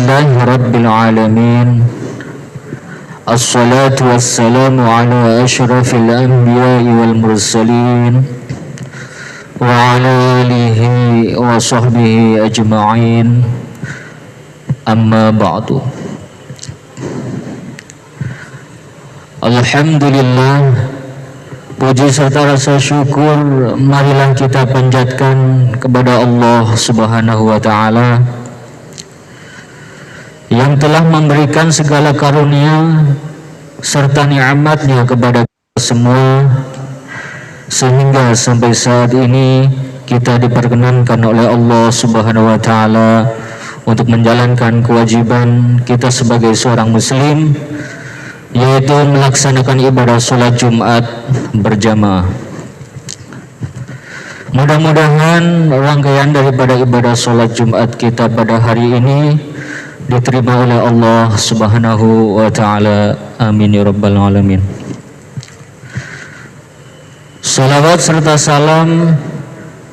Alhamdulillahi Rabbil Alamin. Assalatu wassalamu ala ashrafil anbiya'i wal mursalin wa ala alihi wa sahbihi ajma'in. Amma ba'du. Alhamdulillah, puji serta rasa syukur marilah kita panjatkan kepada Allah Subhanahu wa ta'ala yang telah memberikan segala karunia serta nikmatnya kepada kita semua, sehingga sampai saat ini kita diperkenankan oleh Allah Subhanahu wa ta'ala untuk menjalankan kewajiban kita sebagai seorang muslim, yaitu melaksanakan ibadah sholat Jumat berjamaah. Mudah-mudahan rangkaian daripada ibadah sholat Jumat kita pada hari ini diterima oleh Allah Subhanahu wa ta'ala. Amin ya rabbal alamin. Salawat serta salam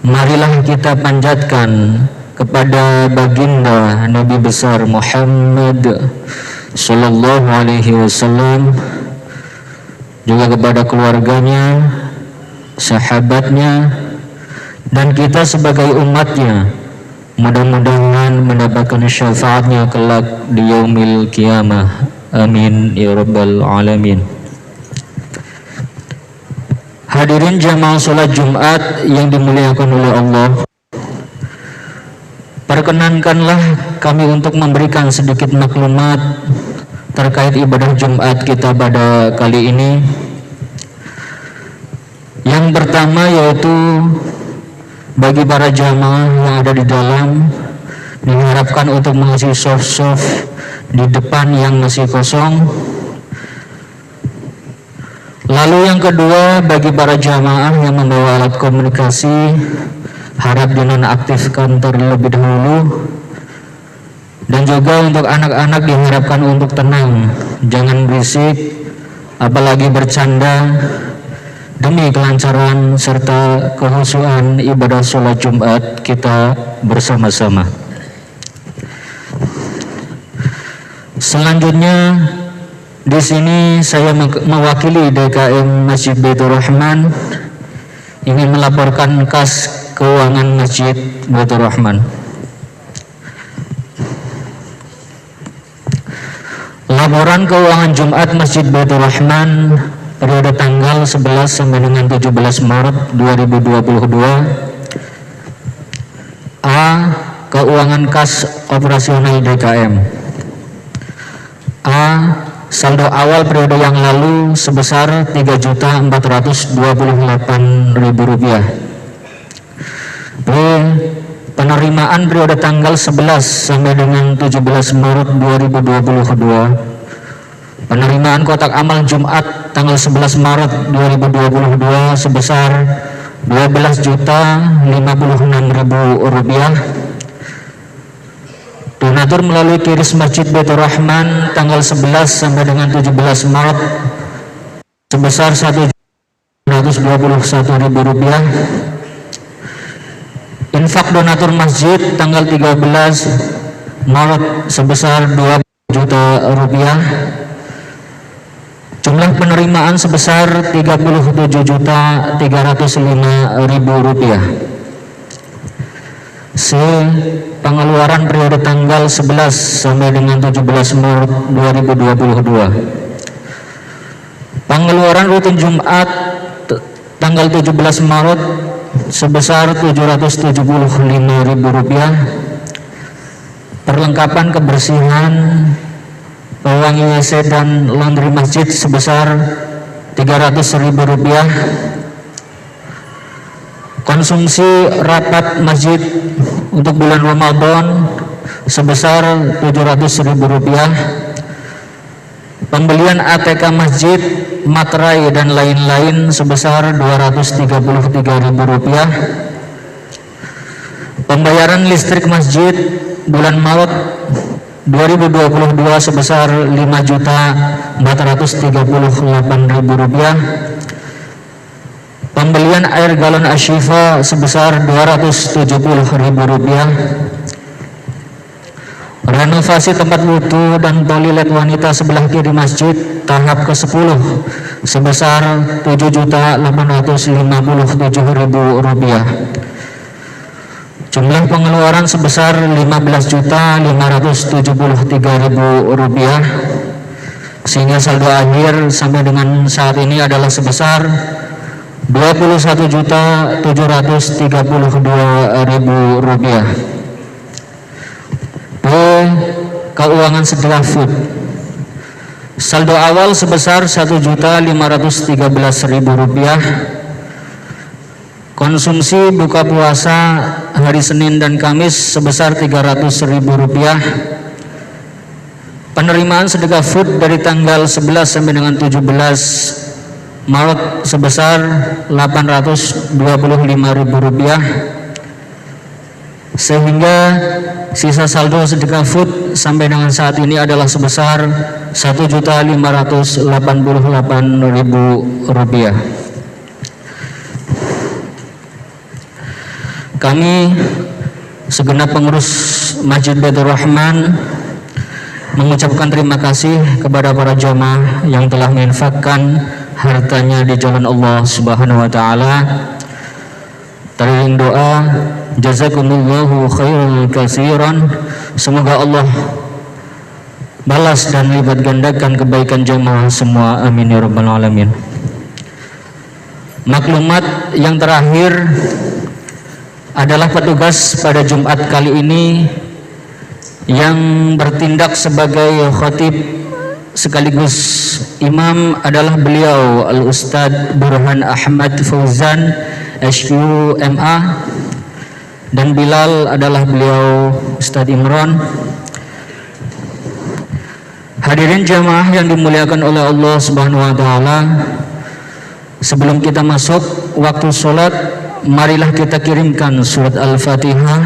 marilah kita panjatkan kepada baginda Nabi besar Muhammad sallallahu alaihi wasallam, juga kepada keluarganya, sahabatnya, dan kita sebagai umatnya. Mudah-mudahan mendapatkan syafaatnya kelak di yaumil qiyamah. Amin ya rabbal alamin. Hadirin jamaah salat Jumat yang dimuliakan oleh Allah, perkenankanlah kami untuk memberikan sedikit maklumat terkait ibadah Jumat kita pada kali ini. Yang pertama yaitu bagi para jamaah yang ada di dalam, diharapkan untuk mengisi soft-soft di depan yang masih kosong. Lalu yang kedua, bagi para jamaah yang membawa alat komunikasi, harap dinonaktifkan terlebih dahulu. Dan juga untuk anak-anak diharapkan untuk tenang, jangan berisik, apalagi bercanda, demi kelancaran serta kehusuan ibadah sholat Jumat kita bersama-sama. Selanjutnya, di sini saya mewakili DKM Masjid Baitur Rahman ingin melaporkan kas keuangan Masjid Baitur Rahman. Laporan keuangan Jumat Masjid Baitur Rahman periode tanggal 11 sampai dengan 17 Maret 2022. A. Keuangan kas operasional DKM. A. Saldo awal periode yang lalu sebesar Rp3.428.000. B. Penerimaan periode tanggal 11 sampai dengan 17 Maret 2022. Penerimaan kotak amal Jumat tanggal 11 Maret 2022 sebesar Rp12.056.000. Donatur melalui kiris Masjid Baitur Rahman tanggal 11 sampai dengan 17 Maret sebesar Rp1.121.000. Infak donatur masjid tanggal 13 Maret sebesar Rp2 juta. Jumlah penerimaan sebesar Rp37.305.000. C. Pengeluaran periode tanggal 11 sampai dengan 17 Maret 2022. Pengeluaran rutin Jumat tanggal 17 Maret sebesar Rp775.000. Perlengkapan kebersihan, pewangi WC dan laundry masjid sebesar Rp300.000. Konsumsi rapat masjid untuk bulan Ramadan sebesar Rp700.000. Pembelian ATK masjid, materai dan lain-lain sebesar Rp233.000. Pembayaran listrik masjid bulan Maret 2022 sebesar Rp5.438.000. Pembelian air galon Ashifa sebesar Rp270.000. renovasi tempat wudhu dan toilet wanita sebelah kiri masjid tahap ke-10 sebesar Rp7.857.000. Jumlah pengeluaran sebesar Rp15.573.000, sehingga saldo akhir sampai dengan saat ini adalah sebesar Rp21.732.000. B. Keuangan sedekah food. Saldo awal sebesar Rp1.513.000. Konsumsi buka puasa hari Senin dan Kamis sebesar Rp300.000. Penerimaan sedekah food dari tanggal 11 sampai dengan 17 Maret sebesar Rp825.000, sehingga sisa saldo sedekah food sampai dengan saat ini adalah sebesar Rp1.588.000. Kami segenap pengurus Masjid Baitur Rahman mengucapkan terima kasih kepada para jamaah yang telah menginfakkan hartanya di jalan Allah Subhanahu wa taala. Teriring doa, jazakumullahu khairan katsiran. Semoga Allah balas dan lipat gandakan kebaikan jamaah semua, amin ya rabbal alamin. Maklumat yang terakhir adalah petugas pada Jumat kali ini yang bertindak sebagai khatib sekaligus imam adalah beliau Al-Ustadz Burhan Ahmad Fauzan SQMA, dan Bilal adalah beliau Ustadz Imran. Hadirin jamaah yang dimuliakan oleh Allah Subhanahu wa taala, sebelum kita masuk waktu sholat, marilah kita kirimkan surat Al-Fatihah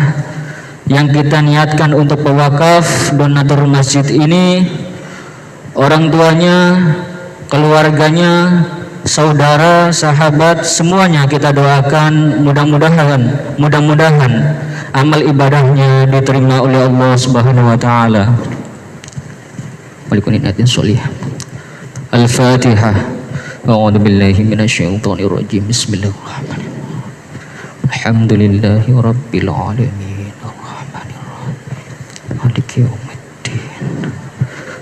yang kita niatkan untuk pewakaf donatur masjid ini, orang tuanya, keluarganya, saudara, sahabat, semuanya kita doakan mudah-mudahan amal ibadahnya diterima oleh Allah Subhanahu wa taala. Al-Fatihah. A'udzu billahi minasyaitonir rajim. Bismillahirrahmanirrahim. Alhamdulillahi rabbil alamin arrahmanir rahim maliki yaumiddin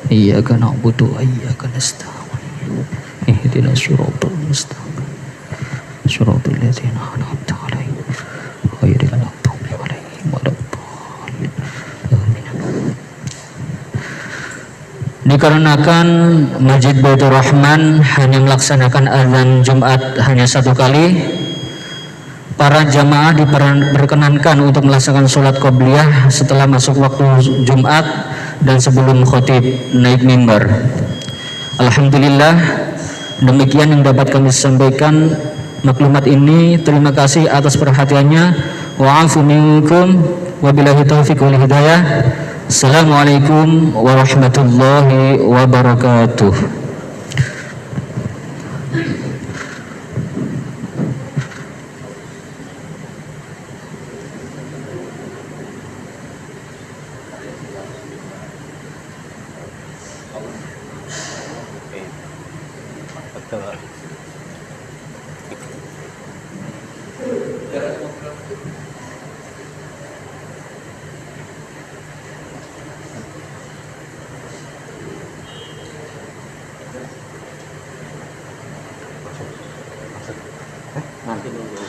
iyyaka na'budu wa iyyaka nasta'in ihdinas siratal mustaqim siratal ladzina an'amta 'alaihim ghairil maghdubi 'alaihim waladdallin amin. Dikarenakan Masjid Baitur Rahman hanya melaksanakan azan Jumat hanya satu kali, para jamaah diperkenankan untuk melaksanakan sholat qobliyah setelah masuk waktu Jumat dan sebelum khotib naik mimbar. Alhamdulillah, demikian yang dapat kami sampaikan maklumat ini. Terima kasih atas perhatiannya. Wa'afu minkum wabillahi taufiq wal hidayah. Assalamualaikum warahmatullahi wabarakatuh. Nanti dulu.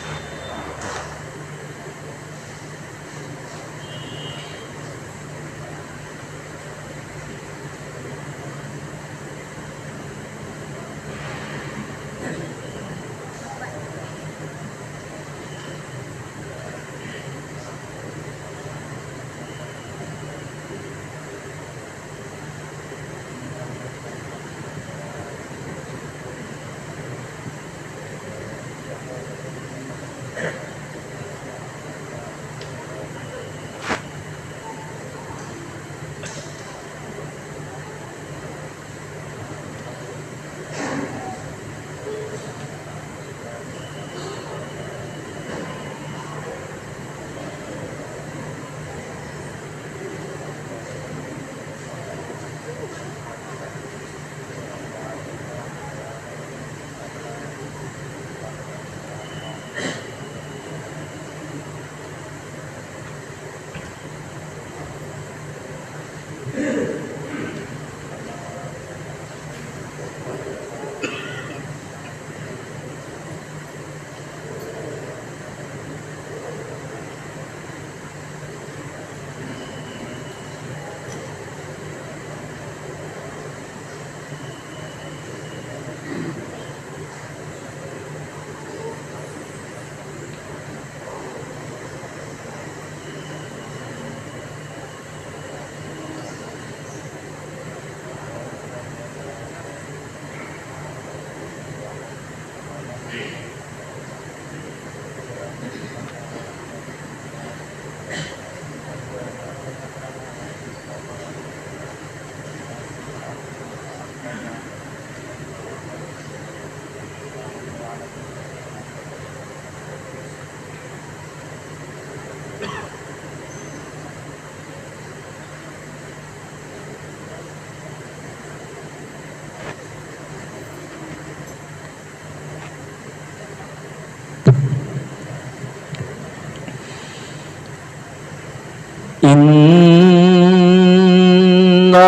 Inna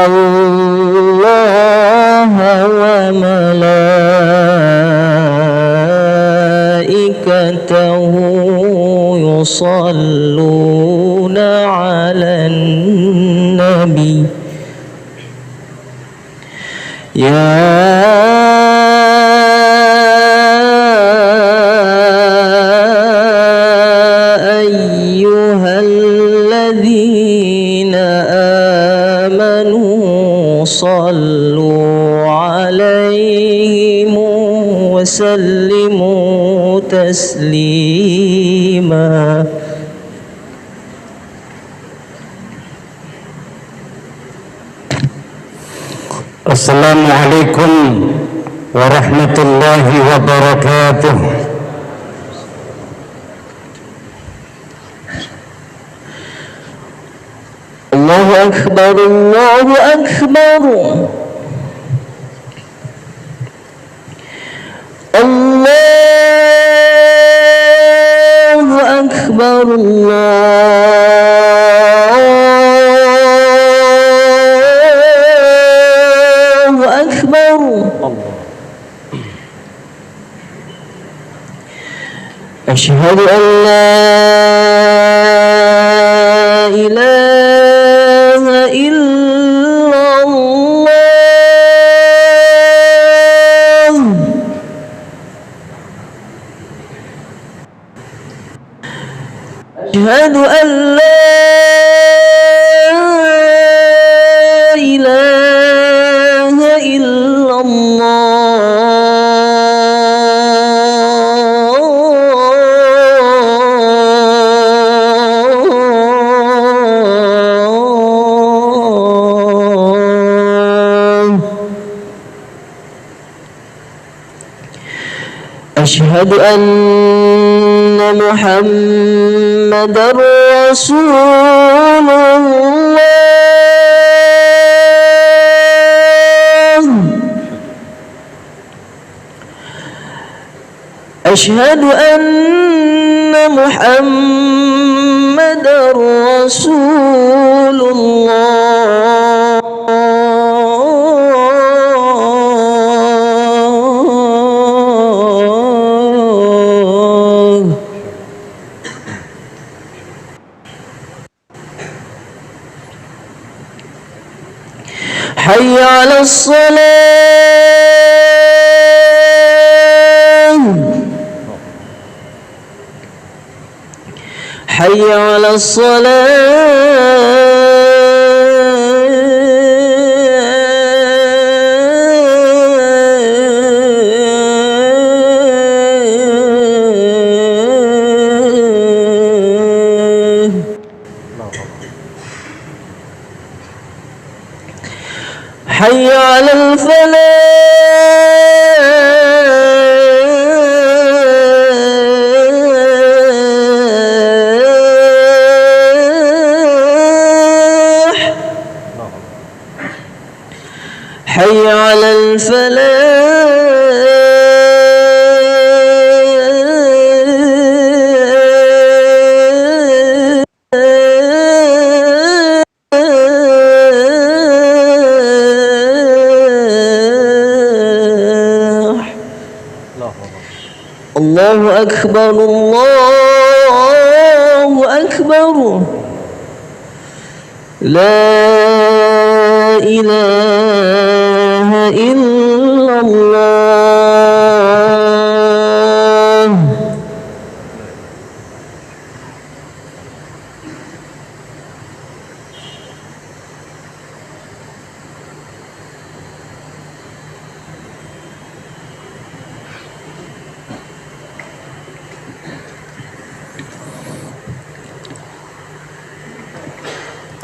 Allah wa malaikatahu yusalluna 'alan nabi ya sallu alaihim wa sallimu taslima. Assalamualaikum warahmatullahi wabarakatuh. Allahu akbar, Allahu akbar. Allahu akbar, Allahu akbar. Asyhadu an la ilaha illallah. Asyhadu an la ilaha illallah. Asyhadu anna Muhammadar Rasulullah. Asyhadu anna Muhammadar Rasulullah. حي على الصلاة حي على حي على الفلاح حي على الفلاح. Allahu akbar, Allahu akbar. La ilaha illallah.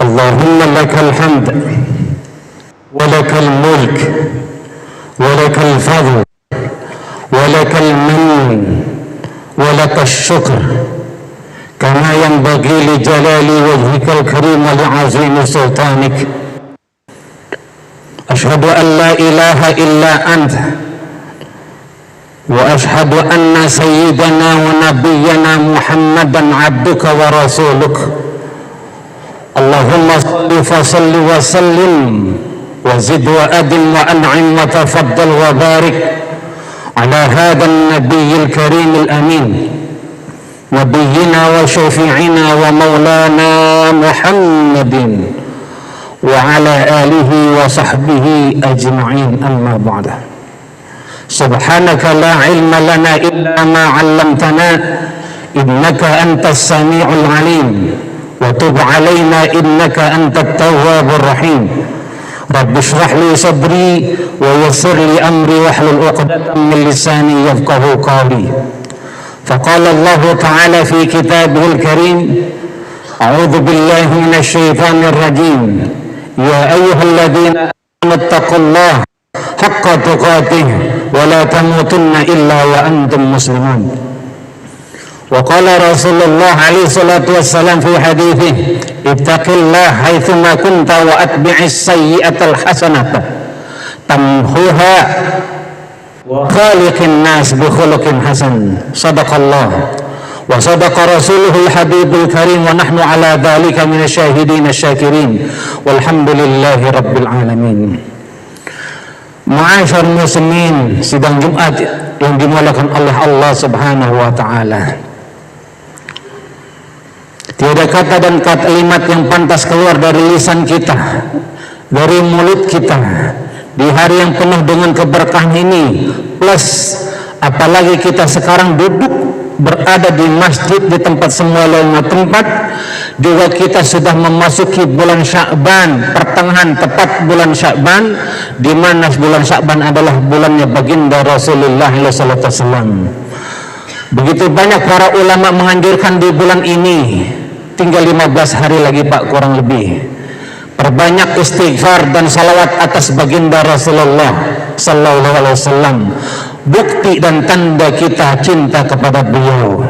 Allahumma lakal hamd wa lakal mulk wa lakal fadl wa lakal man wa lakal syukr kama yanbaghi li jalali wajhikal karim wa li'azimi sultanik. Ashhadu an la ilaha illa anta wa ashhadu anna sayyidana wa nabiyyana Muhammadan abduka wa rasuluk Allahumma salli fasalli wa sallim wa zid wa adil wa an'im wa tafaddal wa barik ala hadha an-nabiyil karimil amin nabiyyina wa syafi'ina wa maulana Muhammadin wa ala alihi wa sahbihi ajma'in, amma ba'da. Subhanaka la ilma lana illa ma 'allamtana innaka antas sami'ul 'alim wa tub 'alaina innaka antat tawwabur rahim. Rabbi shrah li sadri wa yassir li amri wahlul 'uqdatam min lisani yafqahu qawli. Faqala Allah ta'ala fi kitabihil karim, a'udzu billahi minasy syaithanir rajim. Ya ayyuhalladzina amanu taqullaha haqqa tuqatih wa la tamutunna illa wa antum muslimun. Wa qala Rasulullah alaihi salatu wassalam fi haditsih, ittaqillah haitsuma kunta wa atbi'is sayyi'atal hasanata tamhuha wa khaliqin nas bi khuluqin hasan. Sadaqallah wa sadaqa rasuluhul habibul karim wa nahnu ala dhalika minasyahidin asyakirin walhamdulillahi rabbil alamin. Ma'asyar muslimin, sidang Jumat yang dimuliakan oleh Allah Subhanahu wa taala. Tiada kata dan kalimat yang pantas keluar dari lisan kita, dari mulut kita di hari yang penuh dengan keberkahan ini, plus apalagi kita sekarang duduk berada di masjid di tempat semua lainnya tempat, juga kita sudah memasuki bulan Sya'ban, pertengahan tepat bulan Sya'ban, di mana bulan Sya'ban adalah bulannya baginda Rasulullah sallallahu alaihi wasallam. Begitu banyak para ulama menganjurkan di bulan ini, tinggal 15 hari lagi Pak, kurang lebih, perbanyak istighfar dan salawat atas baginda Rasulullah sallallahu alaihi wasallam, bukti dan tanda kita cinta kepada beliau.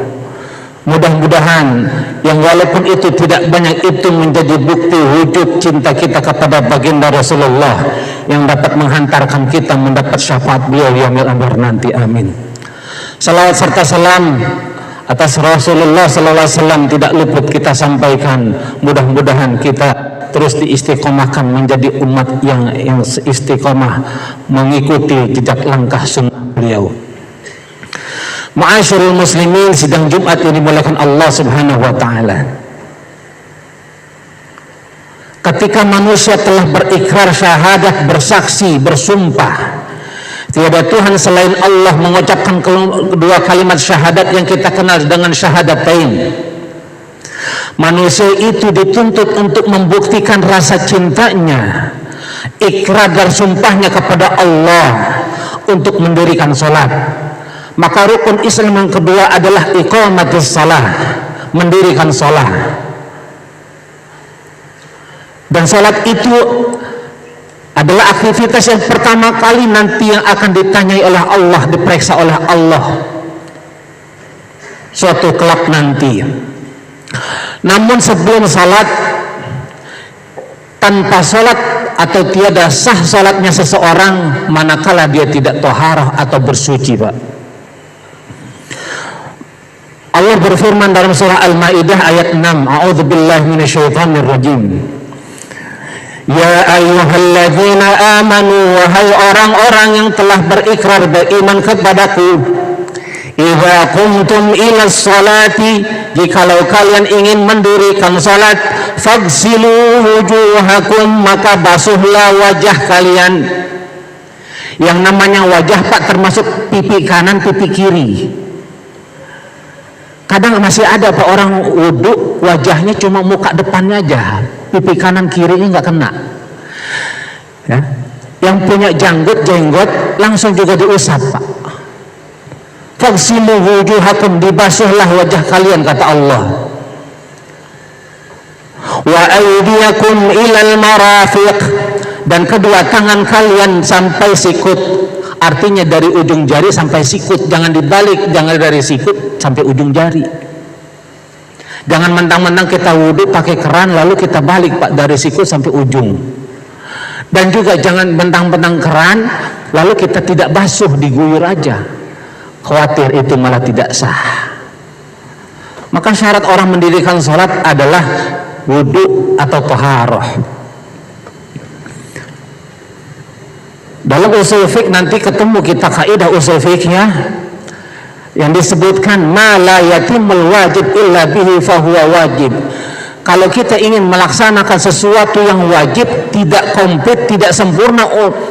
Mudah-mudahan yang walaupun itu tidak banyak, itu menjadi bukti wujud cinta kita kepada baginda Rasulullah yang dapat menghantarkan kita mendapat syafaat beliau yaumil akhir nanti, amin. Salawat serta salam atas Rasulullah sallallahu alaihi wasallam tidak luput kita sampaikan. Mudah-mudahan kita terus diistiqomahkan menjadi umat yang istiqomah mengikuti jejak langkah sunnah beliau. Ma'asyarul muslimin, sidang Jumat yang dimuliakan Allah Subhanahu wa taala. Ketika manusia telah berikrar syahadat, bersaksi, bersumpah tiada Tuhan selain Allah, mengucapkan kedua kalimat syahadat yang kita kenal dengan syahadatain, manusia itu dituntut untuk membuktikan rasa cintanya, ikrar dan sumpahnya kepada Allah untuk mendirikan salat. Maka rukun Islam yang kedua adalah iqamatus shalah, mendirikan salat. Dan salat itu adalah aktivitas yang pertama kali nanti yang akan ditanyai oleh Allah, diperiksa oleh Allah suatu kelak nanti. Namun sebelum salat, tanpa salat atau tiada sah salatnya seseorang manakala dia tidak thaharah atau bersuci, Pak. Allah berfirman dalam surah Al-Maidah ayat 6, a'udzubillahi minasyaitonir rajim. Ya ayyuhalladzina amanu, wahai orang-orang yang telah berikrar beriman kepadaku, idza qumtum ila sholati, jikalau kalian ingin mendirikan salat, faghsilu wujuhakum, maka basuhlah wajah kalian. Yang namanya wajah, Pak, termasuk pipi kanan, pipi kiri. Kadang masih ada Pak orang wudhu wajahnya cuma muka depannya aja, pipi kanan kirinya nggak kena. Ya. Yang punya jenggot langsung juga diusap, Pak. Faghsilu wujuhakum, dibasuhlah wajah kalian, kata Allah. Wa aydiyakum ilal marafiq, dan kedua tangan kalian sampai sikut. Artinya dari ujung jari sampai sikut, jangan dibalik, jangan dari sikut sampai ujung jari. Jangan mentang-mentang kita wudhu pakai keran lalu kita balik, Pak, dari sikut sampai ujung. Dan juga jangan mentang-mentang keran lalu kita tidak basuh, diguyur aja. Khawatir itu malah tidak sah. Maka syarat orang mendirikan sholat adalah wudu atau taharah. Dalam usul fiqh nanti ketemu kita kaidah usul fiqh ya, yang disebutkan ma la yatimul wajib illa bihi fahuwa wajib. Kalau kita ingin melaksanakan sesuatu yang wajib, tidak komplit, tidak sempurna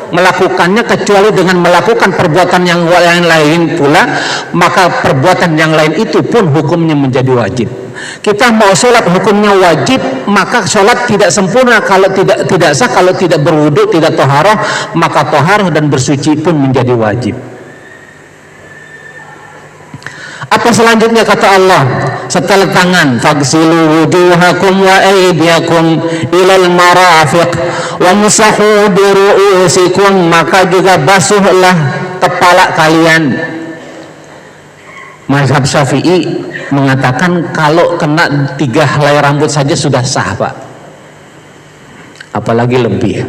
melakukannya kecuali dengan melakukan perbuatan yang lain pula, maka perbuatan yang lain itu pun hukumnya menjadi wajib. Kita mau sholat hukumnya wajib, maka sholat tidak sempurna kalau tidak sah, kalau tidak berwudu, tidak toharoh, maka toharoh dan bersuci pun menjadi wajib. Apa selanjutnya kata Allah setelah tangan, faghsilu wujuhakum wa aydiyakum ilal marafiq wamsahu bi ru'usikum, maka juga basuhlah kepala kalian. Mazhab Syafi'i mengatakan kalau kena 3 helai rambut saja sudah sah, Pak, apalagi lebih.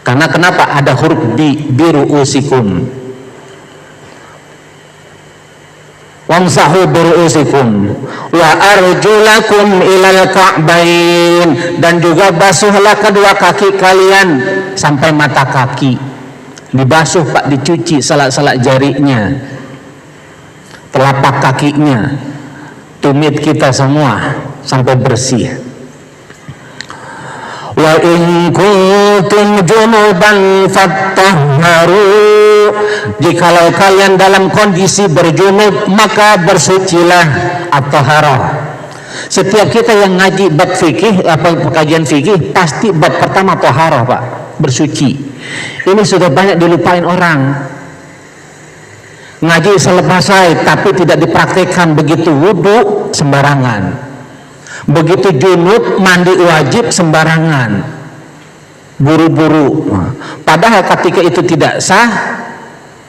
Karena kenapa? Ada huruf bi ru'usikum. Wamsahu biru'usikum wa arjulakum ilal ka'bain, dan juga basuhlah kedua kaki kalian sampai mata kaki. Dibasuh, Pak, dicuci selak-selak jarinya, telapak kakinya, tumit kita semua sampai bersih. Wa in kuntum junuban fattahharu, jikalau kalian dalam kondisi berjunub maka bersucilah at-taharah. Setiap kita yang ngaji bab fikih, kajian fikih, pasti bab pertama taharah, Pak, bersuci. Ini sudah banyak dilupain orang. Ngaji selesai tapi tidak dipraktikkan. Begitu wudu sembarangan, begitu junub mandi wajib sembarangan, buru-buru. Padahal ketika itu tidak sah,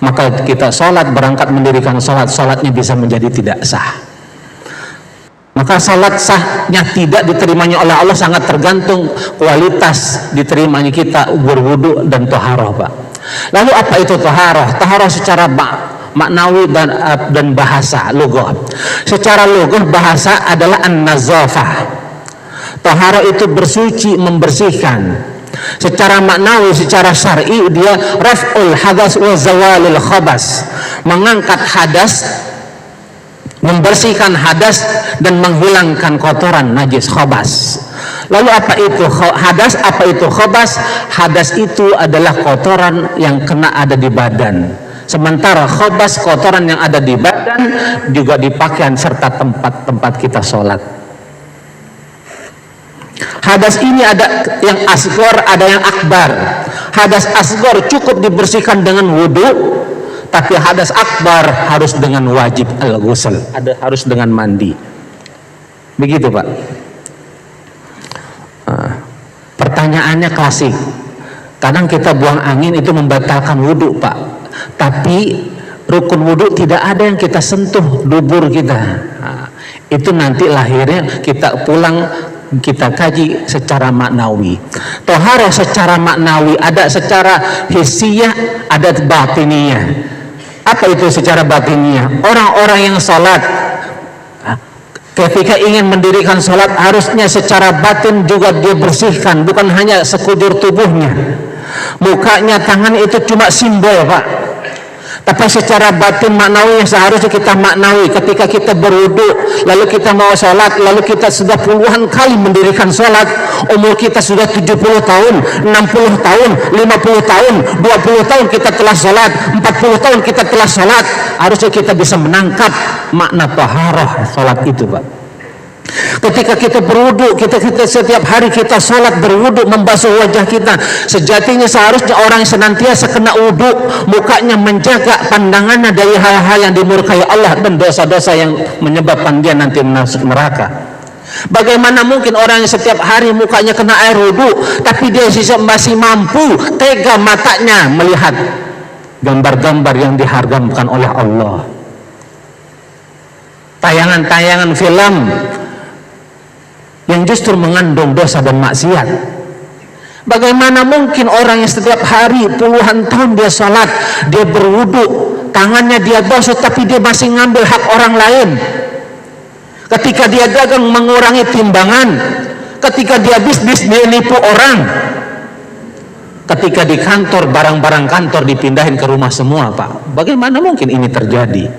maka kita sholat, berangkat mendirikan sholat, sholatnya bisa menjadi tidak sah. Maka sholat sahnya tidak diterimanya oleh Allah sangat tergantung kualitas diterimanya kita berwudu dan toharoh, Pak. Lalu apa itu toharoh? Toharoh secara maknawi dan bahasa lughah. Secara lughah bahasa adalah an-nazafah. Toharoh itu bersuci, membersihkan. Secara maknawi, secara syar'i, dia raf'ul hadas wa zawalil khabas, mengangkat hadas, membersihkan hadas dan menghilangkan kotoran najis khabas. Lalu apa itu hadas, apa itu khabas? Hadas itu adalah kotoran yang kena ada di badan, sementara khabas kotoran yang ada di badan juga di pakaian serta tempat-tempat kita sholat. Hadas ini ada yang asghar, ada yang akbar. Hadas asghar cukup dibersihkan dengan wudu, tapi hadas akbar harus dengan wajib al-ghusl, harus dengan mandi. Begitu, Pak. Pertanyaannya klasik. Kadang kita buang angin itu membatalkan wudu, Pak. Tapi rukun wudu tidak ada yang kita sentuh dubur kita. Itu nanti lahirnya kita pulang kita kaji secara maknawi. Toharoh secara maknawi ada, secara hissiyah ada, batiniyah. Apa itu secara batiniyah? Orang-orang yang sholat ketika ingin mendirikan sholat harusnya secara batin juga dia bersihkan, bukan hanya sekujur tubuhnya. Mukanya, tangan itu cuma simbol, Pak. Tapi secara batin maknawi seharusnya kita maknawi. Ketika kita berwudu, lalu kita mau sholat, lalu kita sudah puluhan kali mendirikan sholat, umur kita sudah 70 tahun, 60 tahun, 50 tahun, 20 tahun kita telah sholat, 40 tahun kita telah sholat. Harusnya kita bisa menangkap makna taharah sholat itu, Pak. Ketika kita berwudu, kita setiap hari kita sholat berwudu, membasuh wajah kita. Sejatinya seharusnya orang yang senantiasa kena wudu, mukanya menjaga pandangannya dari hal-hal yang dimurkai Allah dan dosa-dosa yang menyebabkan dia nanti masuk neraka. Bagaimana mungkin orang yang setiap hari mukanya kena air wudu, tapi dia masih mampu tega matanya melihat gambar-gambar yang diharamkan oleh Allah, tayangan-tayangan film yang justru mengandung dosa dan maksiat. Bagaimana mungkin orang yang setiap hari puluhan tahun dia sholat, dia berwudu, tangannya dia basuh, tapi dia masih ngambil hak orang lain. Ketika dia dagang mengurangi timbangan, Ketika dia bisnis, dia nipu orang. Ketika di kantor, barang-barang kantor dipindahin ke rumah semua, Pak. Bagaimana mungkin ini terjadi?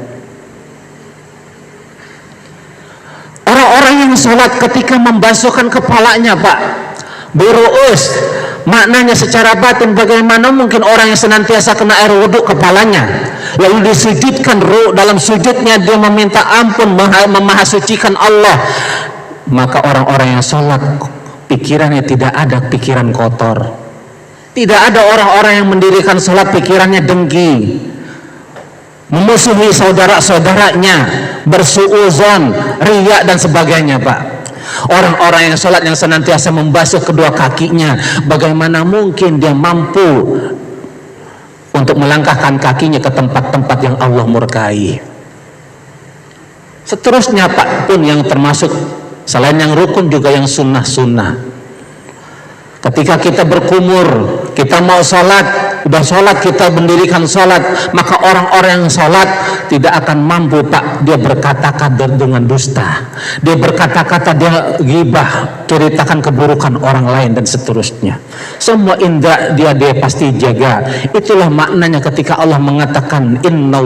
Orang-orang yang sholat ketika membasuhkan kepalanya, Pak, buruus, maknanya secara batin, bagaimana mungkin orang yang senantiasa kena air wudhu kepalanya, lalu disujudkan, dalam sujudnya dia meminta ampun, memahasucikan Allah, maka orang-orang yang sholat pikirannya tidak ada pikiran kotor. Tidak ada orang-orang yang mendirikan sholat pikirannya dengki, memusuhi saudara-saudaranya, bersuuzon, riya dan sebagainya, Pak. Orang-orang yang sholat yang senantiasa membasuh kedua kakinya, bagaimana mungkin dia mampu untuk melangkahkan kakinya ke tempat-tempat yang Allah murkai. Seterusnya, Pak, pun yang termasuk selain yang rukun juga yang sunnah-sunnah. Ketika kita berkumur, kita mau sholat, udah sholat, kita mendirikan sholat, maka orang-orang yang sholat tidak akan mampu, Pak. Dia berkata-kata dengan dusta, dia berkata-kata, dia ghibah, ceritakan keburukan orang lain dan seterusnya. Semua indra dia pasti jaga. Itulah maknanya ketika Allah mengatakan inna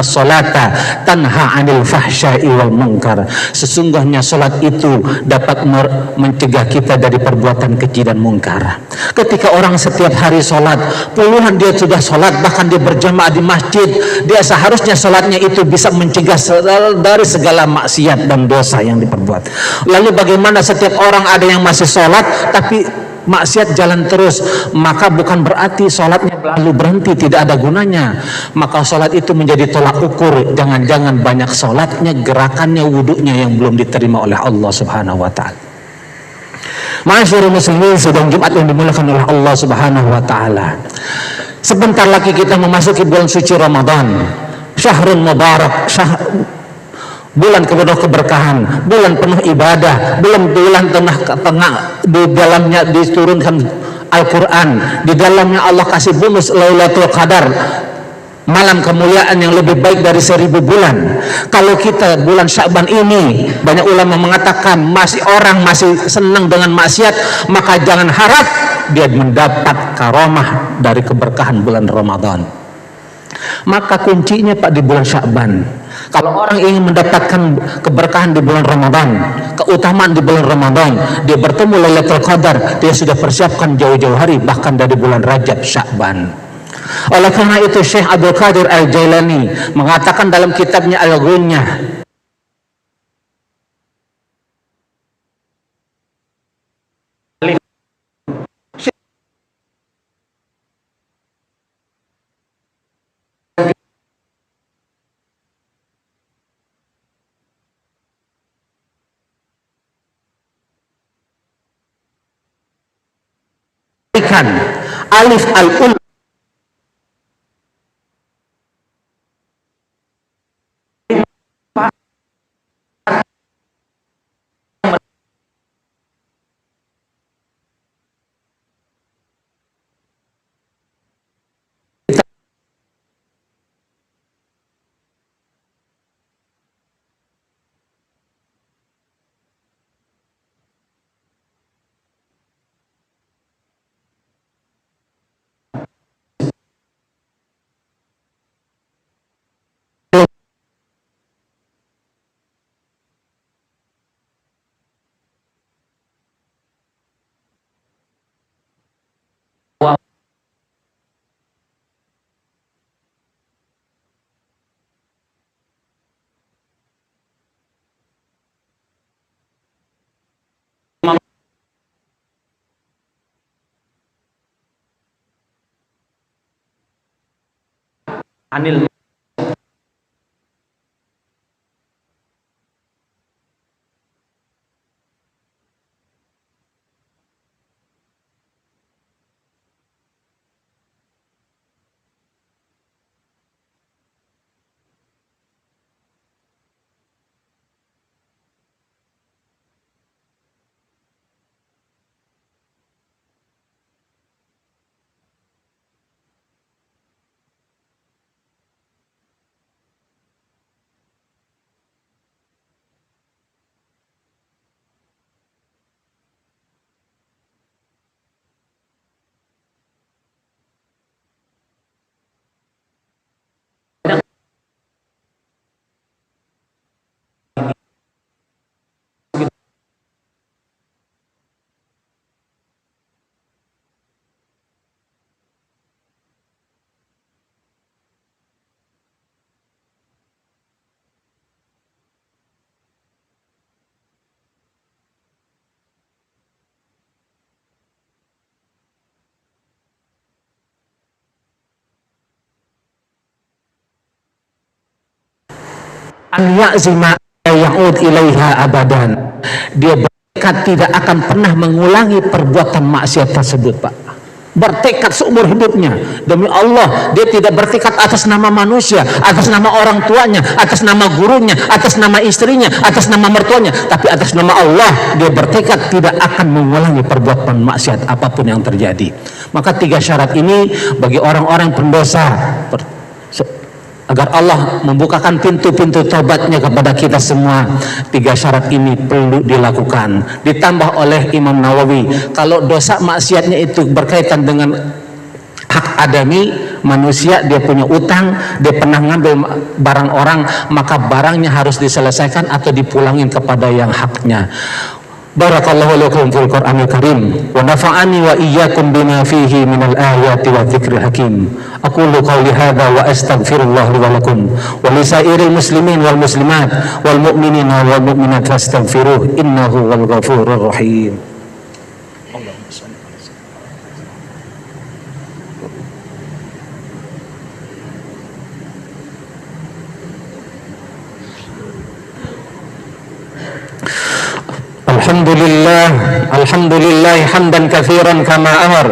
sholata tanha anil fahsya'i wal munkar. Sesungguhnya sholat itu dapat mencegah kita dari perbuatan keji dan mungkar. Ketika orang setiap hari sholat, puluhan dia sudah sholat, bahkan dia berjamaah di masjid, dia seharusnya sholatnya itu bisa mencegah dari segala maksiat dan dosa yang diperbuat. Lalu bagaimana setiap orang ada yang masih sholat tapi maksiat jalan terus, maka bukan berarti sholatnya lalu berhenti, tidak ada gunanya. Maka sholat itu menjadi tolak ukur, jangan-jangan banyak sholatnya, gerakannya, wudhunya yang belum diterima oleh Allah Subhanahu wa Ta'ala. Masyarul muslimin, sedang Jumat yang dimuliakan oleh Allah Subhanahu wa Ta'ala. Sebentar lagi kita memasuki bulan suci Ramadan, syahrun mubarak, bulan penuh keberkahan, bulan penuh ibadah, bulan tengah di dalamnya diturunkan Al-Quran, di dalamnya Allah kasih bonus Lailatul Qadar, malam kemuliaan yang lebih baik dari 1000 bulan. Kalau kita bulan Sya'ban ini, banyak ulama mengatakan masih senang dengan maksiat, maka jangan harap dia mendapat karomah dari keberkahan bulan Ramadan. Maka kuncinya, Pak, di bulan Sya'ban. Kalau orang ingin mendapatkan keberkahan di bulan Ramadan, keutamaan di bulan Ramadan, dia bertemu Lailatul Qadar, dia sudah persiapkan jauh-jauh hari, bahkan dari bulan Rajab, Sya'ban. Oleh karena itu Syekh Abdul Qadir Al-Jailani mengatakan dalam kitabnya Al-Ghunyah, alif al-ul anil an ya'zima ya'ud ilaiha abadan. Dia bertekad tidak akan pernah mengulangi perbuatan maksiat tersebut, Pak. Bertekad seumur hidupnya, demi Allah dia tidak bertekad atas nama manusia, atas nama orang tuanya, atas nama gurunya, atas nama istrinya, atas nama mertuanya, tapi atas nama Allah dia bertekad tidak akan mengulangi perbuatan maksiat apapun yang terjadi. Maka 3 syarat ini bagi orang-orang pendosa, agar Allah membukakan pintu-pintu taubatnya kepada kita semua. 3 syarat ini perlu dilakukan. Ditambah oleh Imam Nawawi, kalau dosa maksiatnya itu berkaitan dengan hak adami, manusia, dia punya utang, dia pernah ngambil barang orang, maka barangnya harus diselesaikan atau dipulangin kepada yang haknya. Barakallahu lakum fil Qur'anil Karim wa nafa'ani wa iyyakum bima fihi minal ayati wa dzikril hakim. Aqulu qawli hadza wa astaghfirullah li wa lakum wa li sairil muslimin wal muslimat wal mu'minina wal mu'minat fastaghfiruh innahu wal ghafurur rahim. Alhamdulillah hamdan katsiran kama amar.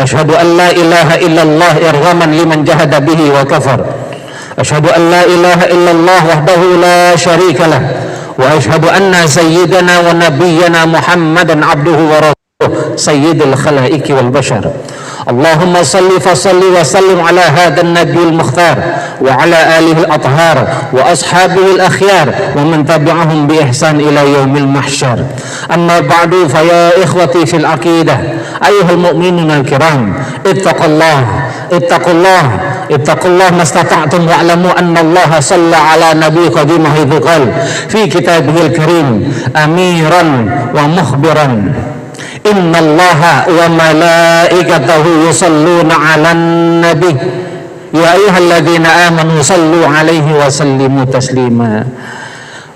Asyhadu an la ilaha illallah irghaman liman jahada bihi wa kafar. Asyhadu an la ilaha illallah wahdahu la syarika lah. Wa asyhadu anna sayyidana wa nabiyyana Muhammadan abduhu wa rasuluh sayyidul khalaiqi wal bashar. Allahumma salli fa salli wa sallim ala hadzal nabiyil mukhtar wa ala alihi al-athhar wa ashabihi al-akhyar wa man tabi'ahum bi ihsan ila yaumil mahsyar. Amma ba'du, fa ya ikhwati fil aqidah ayyuhal mu'minuna al-kiram, ittaqullah mastata'tum wa'lamu anna Allah shalla ala nabiy qadimah idh qala fi kitabihil karim amiran wa mukhbiran innallaha wa malaikatahu yusalluna 'alan nabi ya ayyuhalladzina amanu sallu 'alaihi wa sallimu taslima.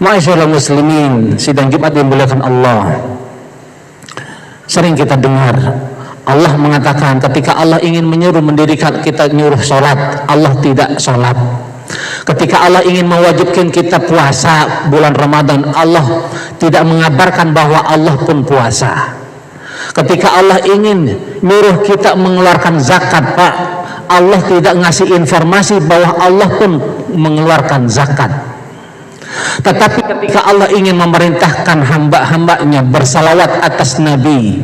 Ma'asyiral muslimin, sidang Jumat yang dimuliakan Allah. Sering kita dengar Allah mengatakan ketika Allah ingin menyuruh mendirikan kita nyuruh sholat, Allah tidak sholat. Ketika Allah ingin mewajibkan kita puasa bulan Ramadan, Allah tidak mengabarkan bahwa Allah pun puasa. Ketika Allah ingin nyuruh kita mengeluarkan zakat, Pak, Allah tidak ngasih informasi bahwa Allah pun mengeluarkan zakat. Tetapi ketika Allah ingin memerintahkan hamba-hambanya bersalawat atas Nabi,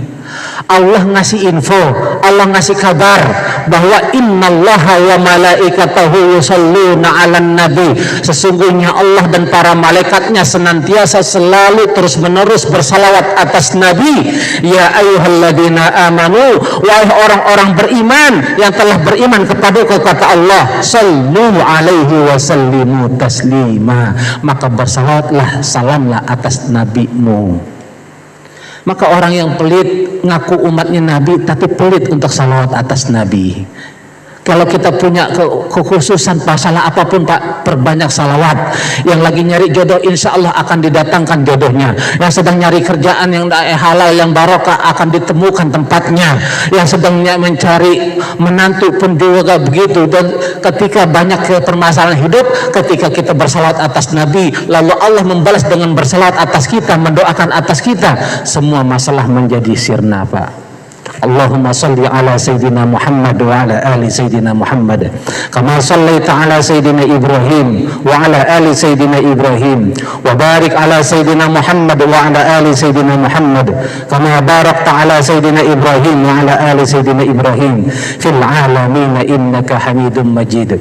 Allah ngasih info, Allah ngasih kabar bahwa innallaha wa malaikatahu yusalluna 'alan nabi. Sesungguhnya Allah dan para malaikatnya senantiasa selalu terus-menerus bersalawat atas Nabi. Ya ayyuhalladzina amanu, wahai orang-orang beriman yang telah beriman kepadaku, kata Allah, sallu 'alaihi wa sallimu taslima. Maka bersalawatlah, salamlah atas nabimu. Maka orang yang pelit ngaku umatnya Nabi tapi pelit untuk salawat atas Nabi. Kalau kita punya kekhususan masalah apapun, Pak, perbanyak salawat. Yang lagi nyari jodoh, insya Allah akan didatangkan jodohnya. Yang sedang nyari kerjaan yang halal, yang barokah, akan ditemukan tempatnya. Yang sedang mencari menantu pun juga begitu. Dan ketika banyak permasalahan hidup, ketika kita bersalawat atas Nabi, lalu Allah membalas dengan bersalawat atas kita, mendoakan atas kita, semua masalah menjadi sirna, Pak. Allahumma salli ala Sayyidina Muhammad wa ala ali Sayyidina Muhammad kama sallaita ala Sayyidina Ibrahim wa ala ali Sayyidina Ibrahim wa barik ala Sayyidina Muhammad wa ala ali Sayyidina Muhammad kama barakta ala Sayyidina Ibrahim wa ala ali Sayyidina Ibrahim fil alamin innaka Hamidum Majid.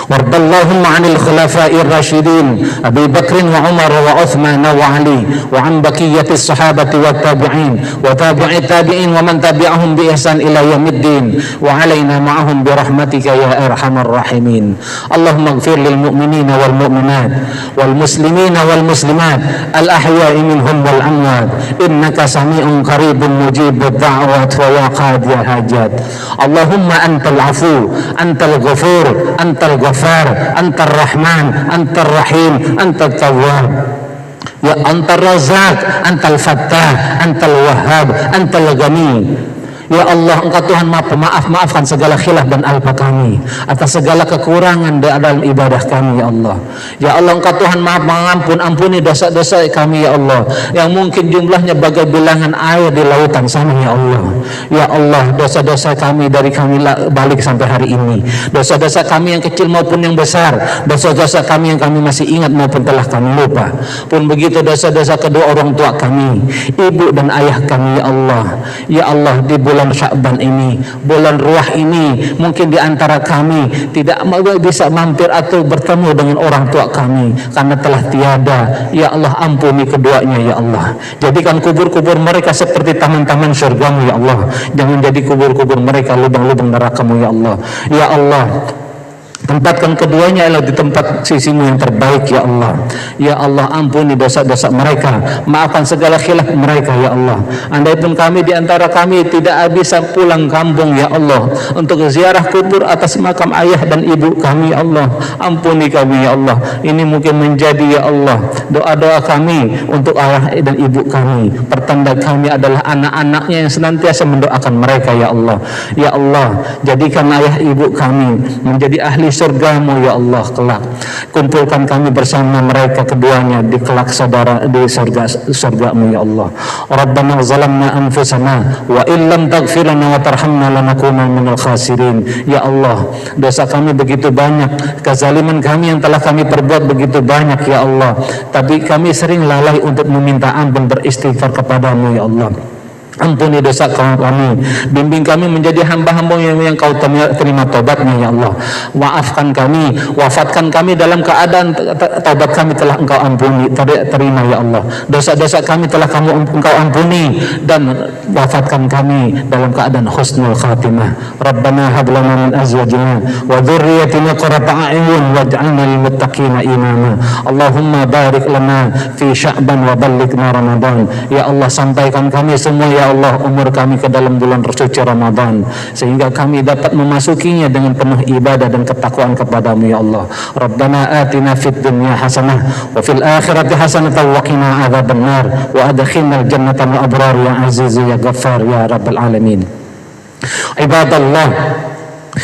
وارض اللهم عن الخلفاء الراشدين أبي بكر وعمر وعثمان وعلي وعن بقية الصحابة والتابعين وتابع التابعين ومن تبعهم بإحسان إلى يوم الدين وعلينا معهم برحمتك يا أرحم الراحمين. اللهم اغفر للمؤمنين والمؤمنات والمسلمين والمسلمات الأحياء منهم والأموات إنك سميع قريب مجيب الدعوات ويا قاضي الحاجات. اللهم أنت العفو أنت الغفور أنت الغفار أنت الرحمن أنت الرحيم أنت التواب يا أنت الرزاق أنت الفتاح أنت الوهاب أنت الغني Ya Allah, Engkau Tuhan maafkan segala khilaf dan alpa kami, atas segala kekurangan dalam ibadah kami ya Allah. Ya Allah, Engkau Tuhan ampuni dosa-dosa kami ya Allah, yang mungkin jumlahnya bagai bilangan air di lautan sana ya Allah. Ya Allah, dosa-dosa kami dari kami balik sampai hari ini, dosa-dosa kami yang kecil maupun yang besar, dosa-dosa kami yang kami masih ingat maupun telah kami lupa, pun begitu dosa-dosa kedua orang tua kami, ibu dan ayah kami ya Allah. Ya Allah, di bulan Sya'ban ini, bulan ruah ini, mungkin di antara kami tidak bisa mampir atau bertemu dengan orang tua kami karena telah tiada. Ya Allah, ampuni keduanya ya Allah. Jadikan kubur-kubur mereka seperti taman-taman surgamu ya Allah. Jangan jadi kubur-kubur mereka lubang-lubang nerakamu ya Allah. Ya Allah, tempatkan keduanya adalah di tempat sisimu yang terbaik ya Allah. Ya Allah, ampuni dosa-dosa mereka, maafkan segala khilaf mereka ya Allah. Andaipun kami di antara kami tidak bisa pulang kampung ya Allah untuk ziarah kubur atas makam ayah dan ibu kami ya Allah, ampuni kami ya Allah. Ini mungkin menjadi ya Allah doa-doa kami untuk ayah dan ibu kami. Pertanda kami adalah anak-anaknya yang senantiasa mendoakan mereka ya Allah. Ya Allah, jadikan ayah ibu kami menjadi ahli surgamu ya Allah kelak. Kumpulkan kami bersama mereka keduanya di kelak saudara di surgamu ya Allah. Rabbana zalamna anfusana wa illam taghfir lana wa tarhamna lanakunanna minal khasirin. Ya Allah, dosa kami begitu banyak, kezaliman kami yang telah kami perbuat begitu banyak ya Allah, tapi kami sering lalai untuk meminta ampun, beristighfar kepadamu ya Allah. Ampuni dosa kami, bimbing kami menjadi hamba-hamba yang Kau terima taubatnya ya Allah. Maafkan kami, wafatkan kami dalam keadaan taubat kami telah Engkau ampuni, terima ya Allah. Dosa-dosa kami telah Engkau ampuni, dan wafatkan kami dalam keadaan husnul khatimah. Rabbana hab lana min azwajina wa dzurriyyatina qurrata a'yun waj'alna lil muttaqina imama. Allahumma barik lana fi Sya'ban wa ballighna Ramadan. Ya Allah, sampaikan kami semua ya Allah umur kami ke dalam bulan suci Ramadan, sehingga kami dapat memasukinya dengan penuh ibadah dan ketakwaan kepadamu ya Allah. Rabbana atina fid dunya hasanah wa fil akhirati hasanah wa qina adzabannar wa adkhilnal jannata ma'al abrar ya aziz ya ghaffar ya rabbal alamin. Ibadallah,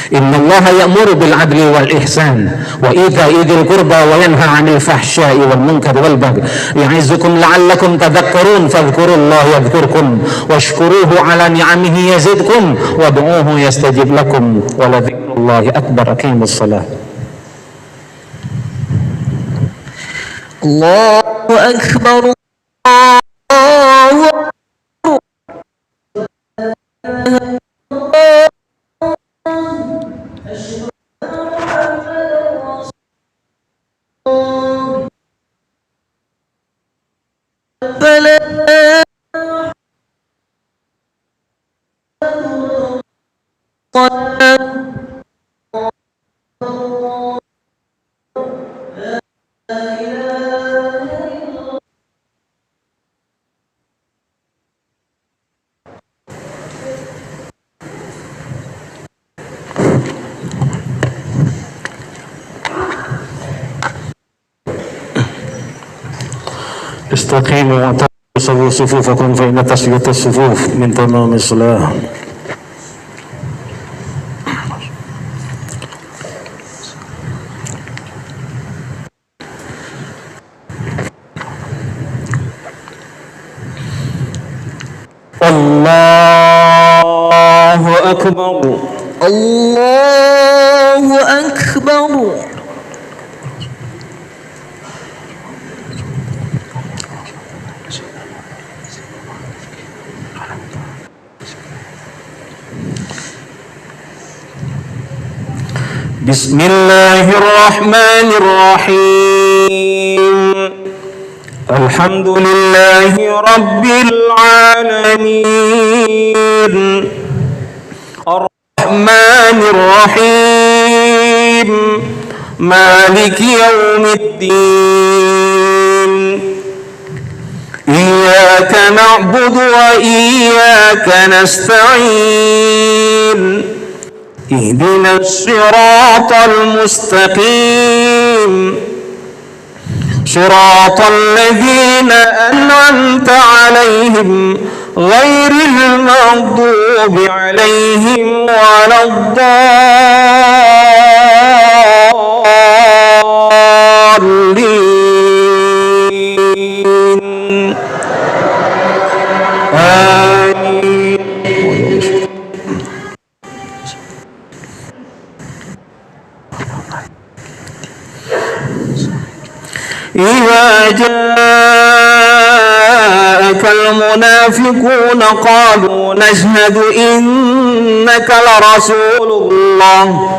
Inna Allah ya'muru bil adli wal ihsan wa ita'i dzil qurba wa yanha 'anil fahsya'i wal munkari wal baghi ya'izukum la'allakum tadhakkarun fadhkurullaha yadhkurkum washkuruhu 'ala ni'amihi yazidkum wad'uuhu yastajib lakum wa la dzikrullahi akbar. Aqimus shalah. Allahu akbar. Allahu akbar. Istaqimu wa tasawwu sufufakum fa inna taswiyatas sufuf min tamamis salah. Allahu akbar. Allahu akbar. Bismillahirrahmanirrahim. Alhamdulillahi rabbil alamin. Ar-Rahmanir Rahim. Maliki yaumiddin. Iyyaka na'budu wa iyyaka nasta'in. اهدنا الصراط المستقيم صراط الذين أنعمت عليهم غير المغضوب المغضوب عليهم ولا الضالين آمين. إذا جاءك المنافقون قالوا نشهد إنك لرسول الله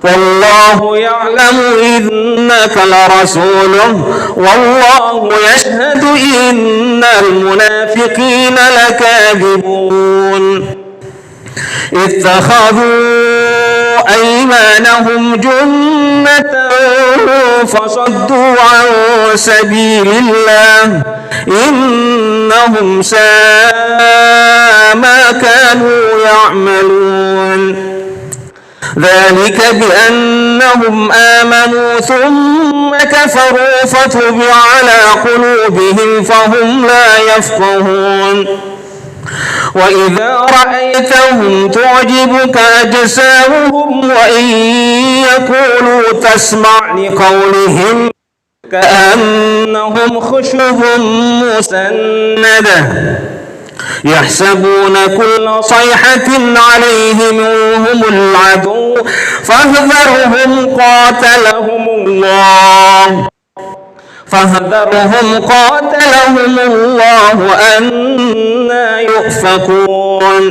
والله يعلم إنك لرسوله والله يشهد إن المنافقين لكاذبون اتخذوا أيمانهم جنة فصدوا عن سبيل الله إنهم ساء ما كانوا يعملون ذلك بأنهم آمنوا ثم كفروا فتبع على قلوبهم فهم لا يفقهون وإذا رأيتهم تعجبك أجسامهم وإن يقولوا تسمع لقولهم كأنهم خشب مسندة يحسبون كل صيحة عليهم هم العدو فاحذرهم قاتلهم الله أنى يؤفكون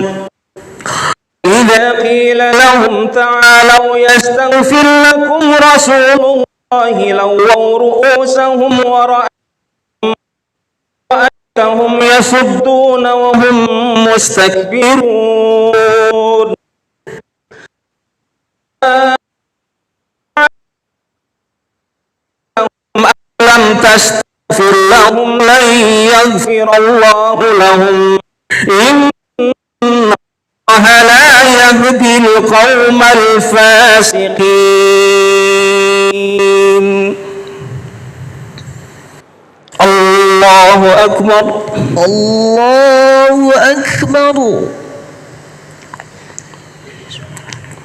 إذا قيل لهم تعالوا يستغفر لكم رسول الله لووا رؤوسهم ورأيتهم يصدون وهم مستكبرون لم تستغفر لهم لن يغفر الله لهم إن الله لا يهدي القوم الفاسقين. الله أكبر الله أكبر.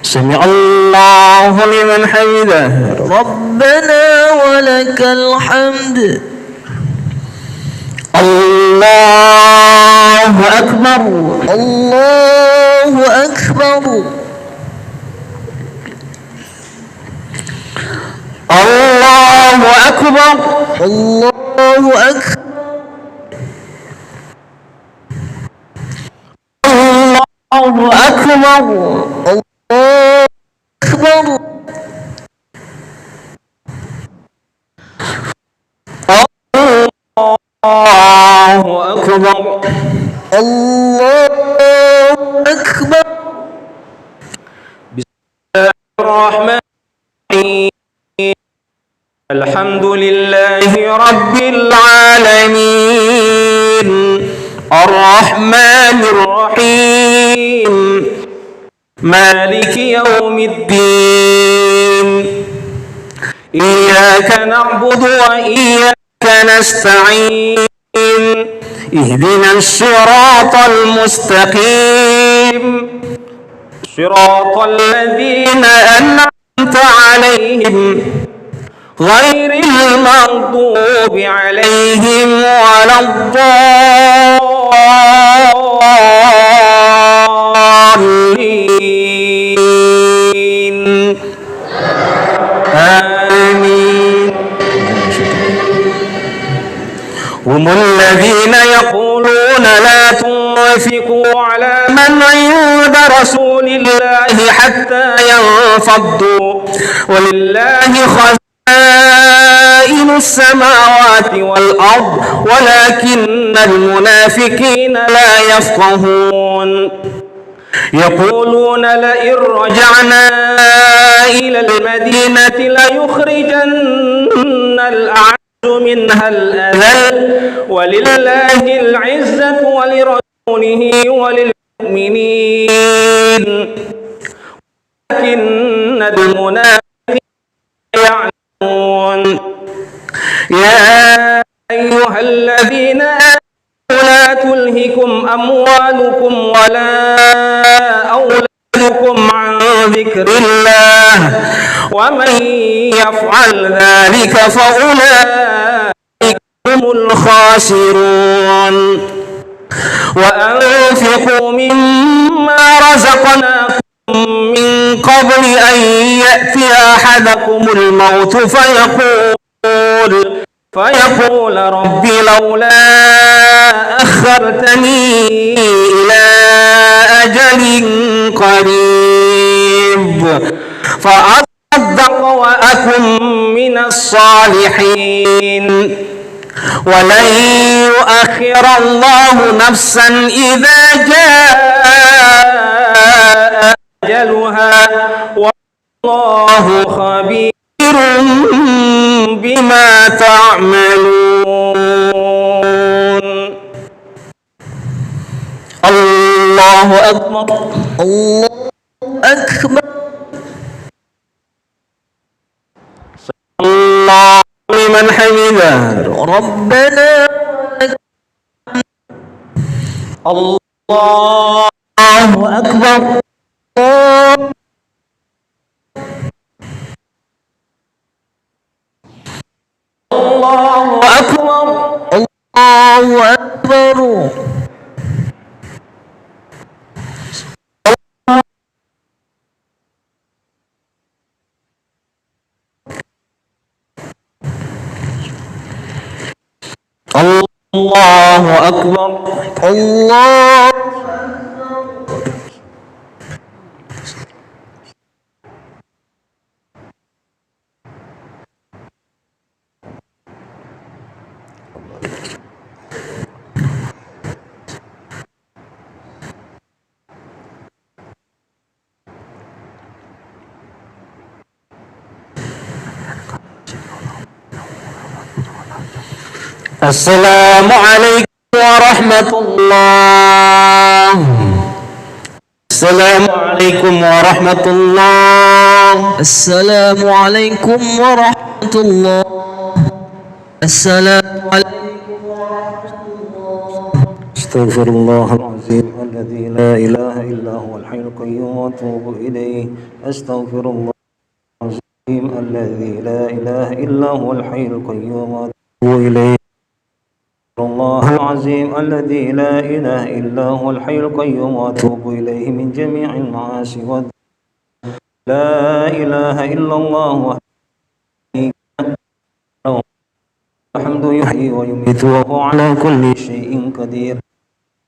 سمع الله لمن حمده ربنا ولك الحمد. الله أكبر الله أكبر. الله أكبر الله أكبر. الله أكبر أكبر. الله أكبر الله أكبر. بسم الله الرحمن الرحيم الحمد لله رب العالمين الرحمن الرحيم مالك يوم الدين إياك نعبد وإياك نستعين اهدنا الصراط المستقيم صراط الذين أنعمت عليهم غير المغضوب عليهم ولا الضالين آمين. هم الذين يقولون لا تنفقوا على من عند رسول الله حتى ينفضوا ولله خزائن السماوات والأرض ولكن المنافقين لا يفقهون يقولون لئن رجعنا إلى المدينة ليخرجن الأعز منها الأذل ولله العزة ولرسوله وللمؤمنين ولكن المنافقين يعلمون. يا أيها الذين آمنوا لا تلهكم أموالكم ولا ذكر الله ومن يفعل ذلك فأولئك هم الخاسرون وأنفقوا مما رزقناكم من قبل أن يأتي أحدكم الموت فيقول رب لولا أخرتني إلى أجل قريب فأصدق وأكن من الصالحين ولن يؤخر الله نفسا إذا جاء أجلها والله خبير بما تعملون. الله أكبر. الله أكبر. الله لمن حمده. ربنا الله أكبر. الله أكبر. الله أكبر. الله أكبر. الله السلام عليكم ورحمة الله. السلام عليكم ورحمة الله. السلام عليكم ورحمة الله. السلام عليكم ورحمة الله. استغفر الله العظيم الذي لا إله إلا هو الحي القيوم وأتوب إليه. استغفر الله العظيم الذي لا إله إلا هو الحي القيوم وأتوب إليه. الله العظيم الذي لا إله إلا هو الحي القيوم وأتوب إليه من جميع المعاصي لا إله إلا الله وحده الحمد يحيي ويميت وهو على كل شيء قدير.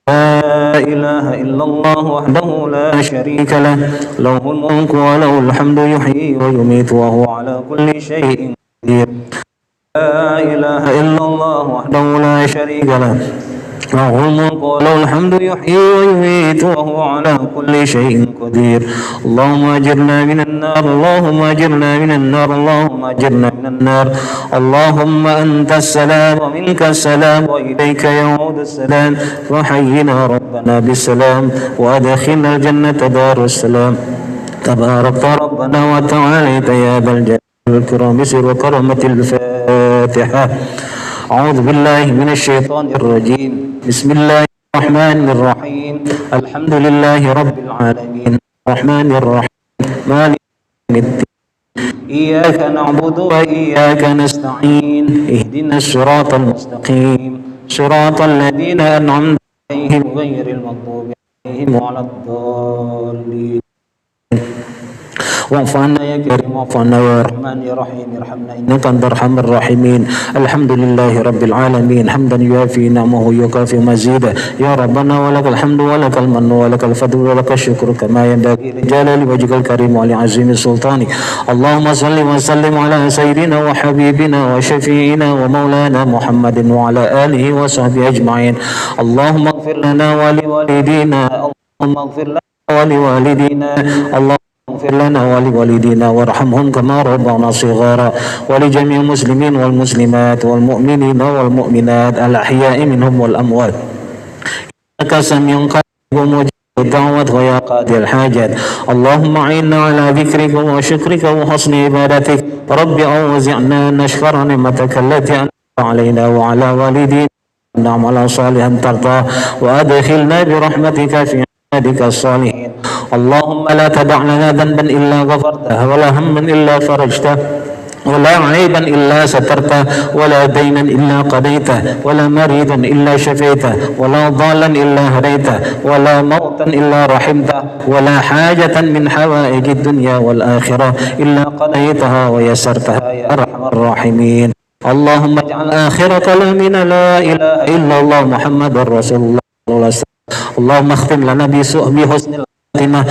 لا إله إلا الله وحده لا شريك له له الملك وله الحمد يحيي ويميت وهو على كل شيء قدير. لا إله إلا الله وحده لا شريك له له الملك وله الحمد يحيي ويميت وهو على كل شيء قدير. اللهم أجرنا من النار. اللهم أجرنا من النار. اللهم أجرنا من النار. اللهم أنت السلام ومنك السلام وإليك يعود السلام فحينا ربنا بالسلام وأدخلنا الجنة دار السلام. تبارك ربنا وتعاليت يا ذا الجلال والإكرام بسر وكرمة الفاتحة. أعوذ بالله من الشيطان الرجيم. بسم الله الرحمن الرحيم. الحمد لله رب العالمين الرحمن الرحيم مالك يوم الدين إياك نعبد وإياك نستعين اهدنا الصراط المستقيم صراط الذين أنعمت عليهم غير المغضوب عليهم ولا الضالين. واعف عنا يا كريم واعف عنا يا رحمن يا رحيم ارحمنا انك انت ارحم الراحمين. الحمد لله رب العالمين حمدا يوافي نعمه يكافئ مزيدا. يا ربنا ولك الحمد ولك المن ولك الفضل ولك الشكر كما ينبغي لجلال وجهك الكريم ولعظيم سلطانك. اللهم صل وسلم على سيدنا وحبيبنا وشفيعنا ومولانا محمد وعلى اله وصحبه اجمعين. اللهم اغفر لنا ولوالدينا. اللهم اغفر لنا ولوالدينا. اللهم اغفر لنا ولوالدينا وارحمهم كما ربونا صغارا ولجميع المسلمين والمسلمات والمؤمنين والمؤمنات الأحياء منهم والأموات إنك سميع قريب مجيب الدعوات ويا قاضي الحاجات. اللهم أعنا على ذكرك وشكرك وحسن عبادتك. رب أوزعنا أن نشكر نعمتك التي أنعمت علينا وعلى والدينا نعمل صالحا ترضاه وأدخلنا برحمتك في عبادك الصالحين اللهم لا تدع لنا ذنبا إلا غفرته ولا هما إلا فرجته ولا عيبا إلا سترته ولا دينا إلا قضيته ولا مريضا إلا شفيته ولا ضالا إلا هديته ولا موتا إلا رحمته ولا حاجة من حوائج الدنيا والآخرة إلا قضيتها ويسرتها يا أرحم الراحمين اللهم اجعل آخر كلامنا لا إله إلا الله محمد رسول الله صلى الله عليه وسلم اللهم اختم لنا بحسن الخاتمة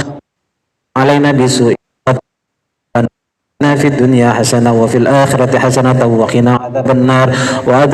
علينا بسوء في الدنيا حسنة وفي الآخرة حسنة وقنا عذاب النار